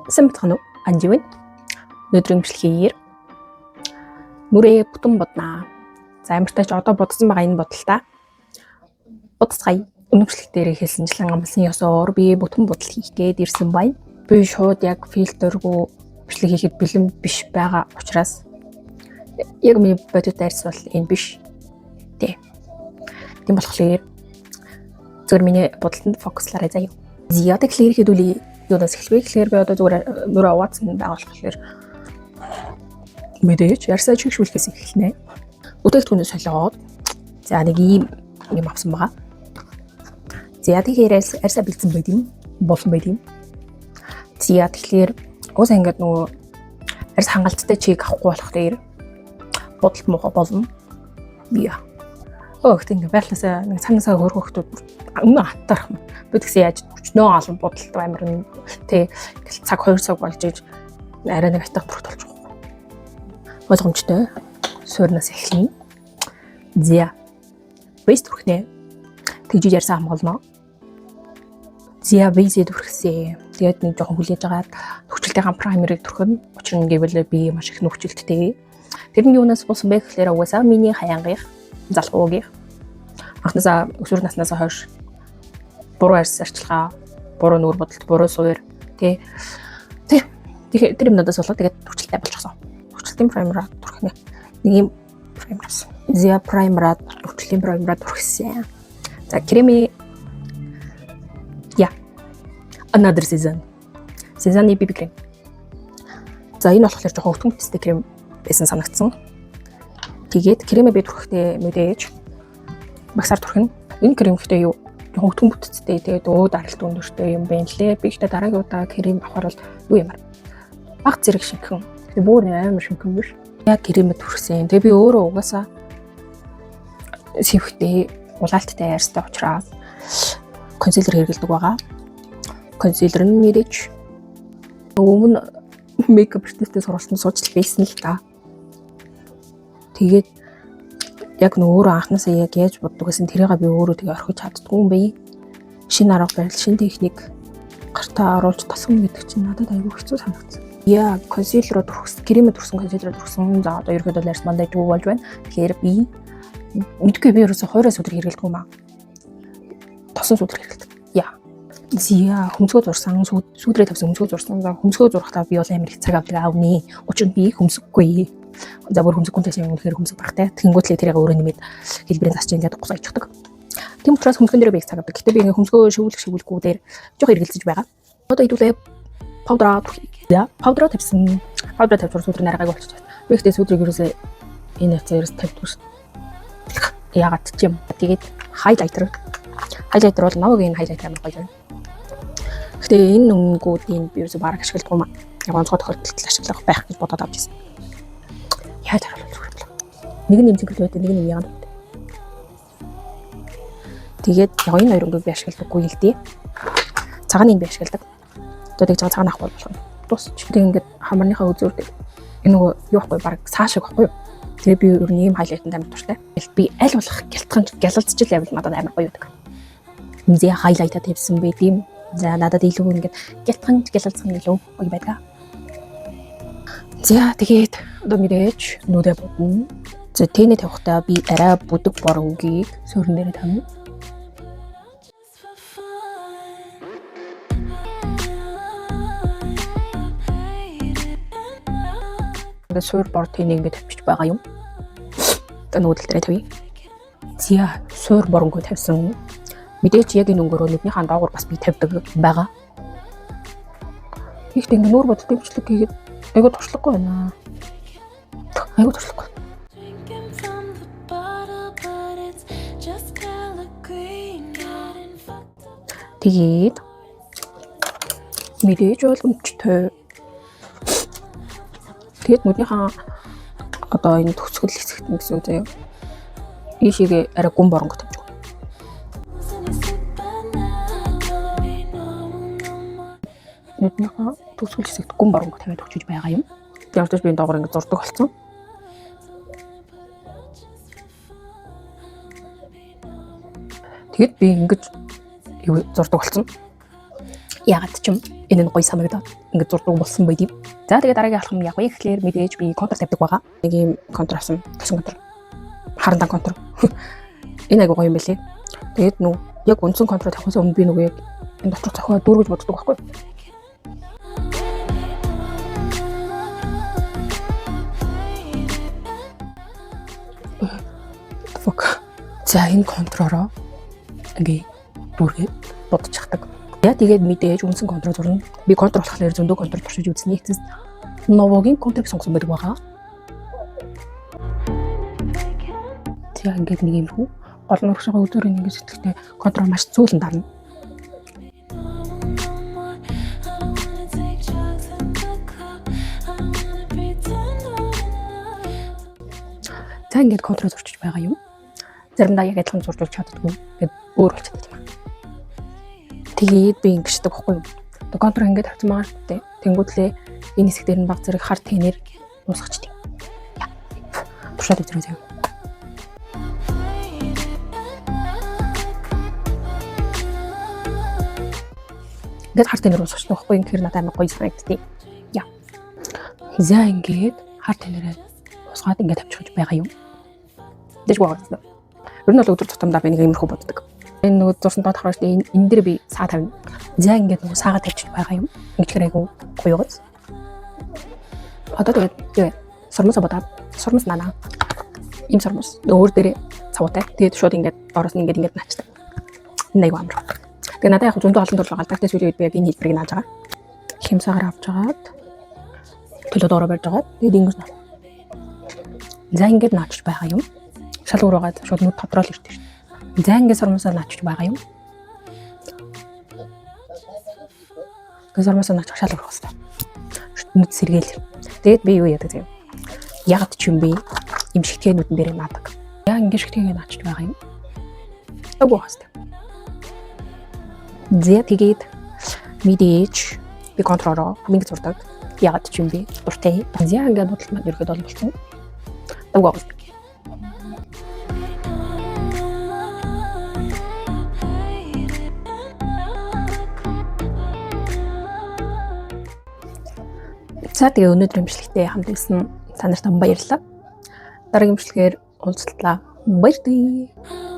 Сайн бацхан уу? Анживэн. Өнөөдрийн бичлэгээр нүрээ бүтэн боднаа. За амартай ч одоо бодсон байгаа энэ бодолтой. Бодцгаая. Өнөөдрчлэг дээр хэлсэнчлэн амлсан ёсоор би бүтэн бодол хийх гээд ирсэн байна. Би шууд яг фильтргүй бичлэг хийхэд бэлэн биш байгаа учраас яг миний бодит арьс бол энэ биш. Тийм болохоор зөвхөн миний бодолтод фокуслаарай заяа. Зяадаг хэлээр хэдүүлээ юунаас эхлэв гэхээр би одоо зүгээр нүрээ угаацсан байгаа болохоор мэдээж ярсаа чигшүүлэхээс эхэлнэ. Бүтээгдэхүүнээ солиод за нэг юм авсан байгаа. За тэгэхээр арьсаа бэлдсэн байд юм болсон байд юм. За тэгэхээр уус ингээд нөгөө арьс хангалттай чиг авахгүй болохоор бодолт муухай болно. Яа. Гэхдээ ингээд байрлаасаа нэг цаанасаа хөргөхтүүд өмнө хатарх юм. Би тэгсэн яаж өчнөө олон бодолт амар нь тэг цаг 2 цаг болж иж арай нэг атах бүрт болж байгаа. Ойлгомжтой. Суурнаас эхэлнэ. За. Бэйс түрхнэ. Тэгж ярьсан хамгаална. За бэйсээ түрхсээ. Тэгээд нэг жоохон хүлээж агаад төвчлөлтийн праймерыг түрхнэ. Учир нь гэвэл би маш их нөхцөлттэй. Тэрний юунаас болсон бэ гэхээр угаасаа миний хаянгийнх залхуугийн анхнаасаа өсвөр наснаас хойш буруу арьс арчилгаа, буруу нүүр бодолт, буруу суур тэр юмнуудаас болоод тэгээд төвчлөлтэй болчихсон. Төвчлөлтийн праймераа түрхнэ. Нэг юм праймераас. Зя праймераа төвчлөлийн праймераа түрхсэн. За креми another season. Сезонны BB крем. За энэ болохоор жоохон өвтгөн бүтцтэй крем байсан санагдсан. Тэгээд кремээ би түрхэхдээ мэдээж багсаар түрхнэ. Энэ крем гэхдээ юу жоохон өвтгөн бүтцтэй тэгээд өөд аралт өндөртэй юм байна лээ. Би ихтэй дараагийн удаа крем авахар бол юу юмар. Баг зэрэг шинхэн. Тэгээд бүр амар шинхэн биш. Яг кремээ түрхсэн. Тэгээд би өөрөө угаасаа сэвхтэй улаалттай арьстай учраас консилер хэрэглэдэг байгаа. Консилер нь мэдээж өмнө мейкап артисттэй сургалтанд сууж байсан л та. Тэгээд яг нөгөө анхнаасаа яг яаж боддог гэсэн тэрийг би өөрөө тэгээ орхиж чаддгүй юм бай. Шинэ арга барил, шинэ техник гартаа оруулж тасгана гэдэг чинь надад айгүй хэцүү санагдсан. Яа, консилероо түрхсэн, кремээ түрхсэн консилероо түрхсэн. За одоо ерөөдөө арьс мандаж юу болж байна. Тэгэхээр би мэдгүй би ерөөсө хоороос өдөр хэрэглэдэг юм аа. Тосон өдөр хэрэглэдэг. Яа. Зя хөмсгөө зурсан, сүүдрээ тавьсан хөмсгөө зурсан. За хөмсгөө зурхтаа би бол амар их цаг авдаг аавны. Учир нь би хөмсөхгүй. За бүр хөмсөг хүнтэйс юм үнэхээр хөмсөг багтай. Тэнгүүтлээ тэрийг өөрөө нэмээд хэлбэрийн засч ингээд гусайчдаг. Тийм учраас хөмсгөн дээр би их цаг авдаг. Гэтэ би ингээд хөмсгөө шивүүлэхгүй дээр жоох эргэлзэж байгаа. Одоо идүүлээ паудраа паудраа тавьсан. Паудраа тавьж сүүдрийн аргыг болчихсон. Би ихтэй сүүдрийг ерөөсөө энэ хэвцээрс тавьдаг. Яагаад ч юм. Тэгээд хайлайтер бол новогийн хайлайтер амар гоё. Гэтэ энэ өнгөүүдийн би ерөөсөө бараг ашигладаг юм аа. Яг онцгой тохиолдолд ашиглах байх гэж бодоод авчихсан. Яаж харуулах вэ? Нэг нь эмзэглэл байдаг, нэг нь яагаад вэ? Тэгээд яг энэ хоёр өнгөийг би ашигладаггүй л дээ. Цагааныг би ашигладаг. Тэгээд цагаан авахгүй болох юм. Тус чи ингээд хамарныхаа үзүүр энэ нөгөө юу байхгүй баг цаашиг байхгүй юу? Тэгээ би ер нь ийм хайлайтанд амар дуртай. Би аль болох гялалцчих левел надад амар гоё байдаг. Зэ хайлайтаа тавьсан байт юм. За надад илүү ингээд гялалцсан илүү гоё байдаг. За тэгээд одоо мэдээж нүдэ бодно. За тэнэ тавихтаа би арай бүдэг боронгийг суурин дээр тавина. Одоо суур бор тэнэ ингээд тавьчих байгаа юм. Одоо нүүдэл дээр тавья. За суур боронгүй тавьсан. Мэдээж яг энэ өнгөөрөө нүднийхаа доогуур бас би тавьдаг байгаа. Ихтэй ингээд нүүр бодолтой бичлэг хийгээд айгуу туршлагагүй байна. Айгуу туршлагагүй. Тэгээд мэдээж боломжтой. Тэгээд нүднийхаа одоо энэ төгсгөл хэсэгт нь гэсэн үг заяа. Ийшээгээ арай гүн боронго тавьж байгаа. Нүднийхаа төгсгөл хэсэгт гүн боронго тавиад өгчөж байгаа юм. Тэгээд би энэ доогоор ингэ зурдаг болсон. Тэгэд би ингэж зурдаг болсон. Ягаад ч юм энэ нь гоё санагдаад ингээд зурдаг болсон байд юм. За тэгээд дараагийн алхам яг вэ гэхлээр мэдээж би контур тавьдаг байгаа. Нэг юм контур авсан. Тосон контур. Харандан контур. Энэ айгуу гоё юм байлээ. Тэгээд нүү яг үндсэн контур тавихаас өмнө би нөгөө яг энэ доторх зохио дүүргэж боддог байхгүй. За энэ контророо ингээ дүүргээд бодчихдаг. Яа тэгээд мэдээж үнсэн контур зурна. Би контур болохоор зөндөө контур туршиж үзснээ эцэст новогийн контрыг сонгосон байдаг байгаа. За ингээд нэг юм хүү гол нь урагшаага үзүүрийн ингээд сэтгэлтэй контур маш зөөлөн дарна. За ингээд контур зурчиж байгаа юм. Заримдаа яг адилхан зурж чаддгүй. Ингээд өөр болчиход юм. Тэгээд би ингэждэг байхгүй юу. Одоо контур ингээд тавьсан байгаа шүү дээ. Тэнгүүтлээ энэ хэсэг дээр нь баг зэрэг хар тэнээр уусгачдаг. Туршаад үзрээ заяа. Ингээд хар тэнээр уусгачдаг байхгүй юу. Тэгэхээр надад амар гоё санагдтыг. Яа. За ингээд хар тэнээрээ уусгаад ингээд тавьчих байгаа юм. Дэш боогдсон. Ер нь бол өдөр тутамдаа би нэг иймэрхүү боддог. Энэ нөгөө зурсан доод харж энэ дээр би саа тавина. За ингээд нөгөө саагаа тавьчих байгаа юм. Ингэхээр айгу гоё гоц. Одоо тэгээд сормосоо бодоод сормос нана. Им сормос өөр дээрээ цавуутай. Тэгээд шууд ингээд доороос нь ингээд наачдаг. Энэ айгу амар. Тэгээд надад яг зөндөө олон тул байгаа. Тагтас үеийн үед би яг энэ хэлбэрийг нааж байгаа. Хэмсаагаар авч жагаад төлөө доороо барьж жагаад тэгээд ингэж наа. За ингээд наачж байгаа юм. Шал ураагаад шууд нүд тодорол ирдэг шүү. За ингээд сормосоо наачж байгаа юм. Тэгээд сормосоо наачж шал урах хэрэгтэй. Нүд сэргээл. Тэгээд би юу яадаг юм. Ягд ч юм бэ юм шигтэй нүдэн дээр наадаг. Яг ингээд шигтэйгээ наачж байгаа юм. Агуу хастай. За тэгээд мэдээж би контролоо минь зурдаг. Ягд ч юм бэ дуртай. За ингээд бодлол маань ерөөд бол болсон. Агуу хастай. За тэгээ өнөөдөр имжлэгтэй хамт ирсэн та нарт баярлалаа. Дараагийн имжлэгээр уулзлаа. Баярлалаа.